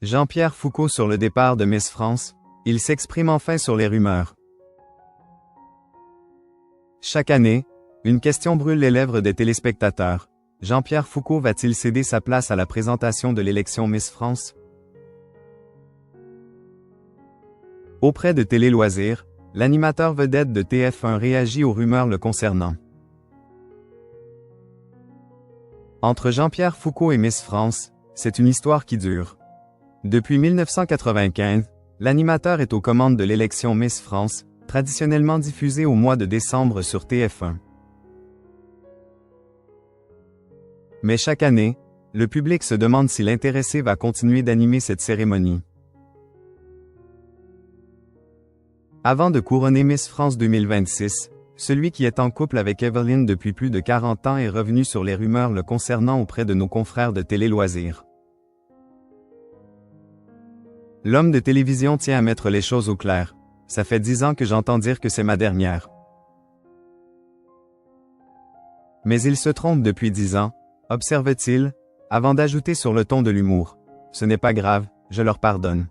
Jean-Pierre Foucault sur le départ de Miss France, il s'exprime enfin sur les rumeurs. Chaque année, une question brûle les lèvres des téléspectateurs. Jean-Pierre Foucault va-t-il céder sa place à la présentation de l'élection Miss France? Auprès de Télé Loisirs, l'animateur vedette de TF1 réagit aux rumeurs le concernant. Entre Jean-Pierre Foucault et Miss France, c'est une histoire qui dure. Depuis 1995, l'animateur est aux commandes de l'élection Miss France, traditionnellement diffusée au mois de décembre sur TF1. Mais chaque année, le public se demande si l'intéressé va continuer d'animer cette cérémonie. Avant de couronner Miss France 2026, celui qui est en couple avec Evelyne depuis plus de 40 ans est revenu sur les rumeurs le concernant auprès de nos confrères de Télé Loisirs. L'homme de télévision tient à mettre les choses au clair. Ça fait 10 ans que j'entends dire que c'est ma dernière. Mais il se trompe depuis 10 ans, observe-t-il, avant d'ajouter sur le ton de l'humour. Ce n'est pas grave, je leur pardonne.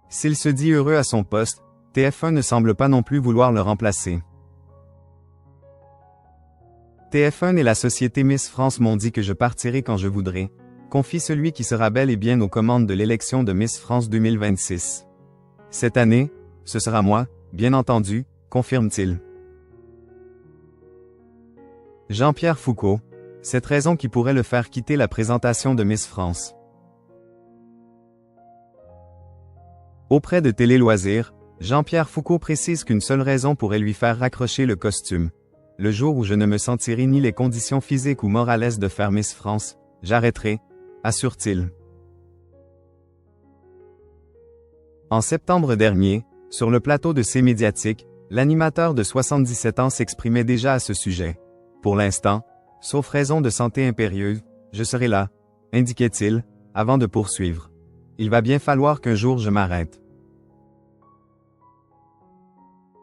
S'il se dit heureux à son poste, TF1 ne semble pas non plus vouloir le remplacer. TF1 et la société Miss France m'ont dit que je partirai quand je voudrais, confie celui qui sera bel et bien aux commandes de l'élection de Miss France 2026. Cette année, ce sera moi, bien entendu, confirme-t-il. Jean-Pierre Foucault, cette raison qui pourrait le faire quitter la présentation de Miss France. Auprès de Télé Loisirs, Jean-Pierre Foucault précise qu'une seule raison pourrait lui faire raccrocher le costume. Le jour où je ne me sentirai ni les conditions physiques ou morales de faire Miss France, j'arrêterai, assure-t-il. En septembre dernier, sur le plateau de C Médiatique, l'animateur de 77 ans s'exprimait déjà à ce sujet. Pour l'instant, sauf raison de santé impérieuse, je serai là, indiquait-il, avant de poursuivre. Il va bien falloir qu'un jour je m'arrête.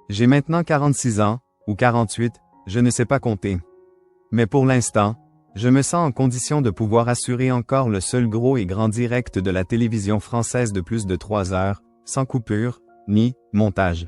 J'ai maintenant 46 ans, ou 48, je ne sais pas compter. Mais pour l'instant, je me sens en condition de pouvoir assurer encore le seul gros et grand direct de la télévision française de plus de 3 heures, sans coupure, ni montage.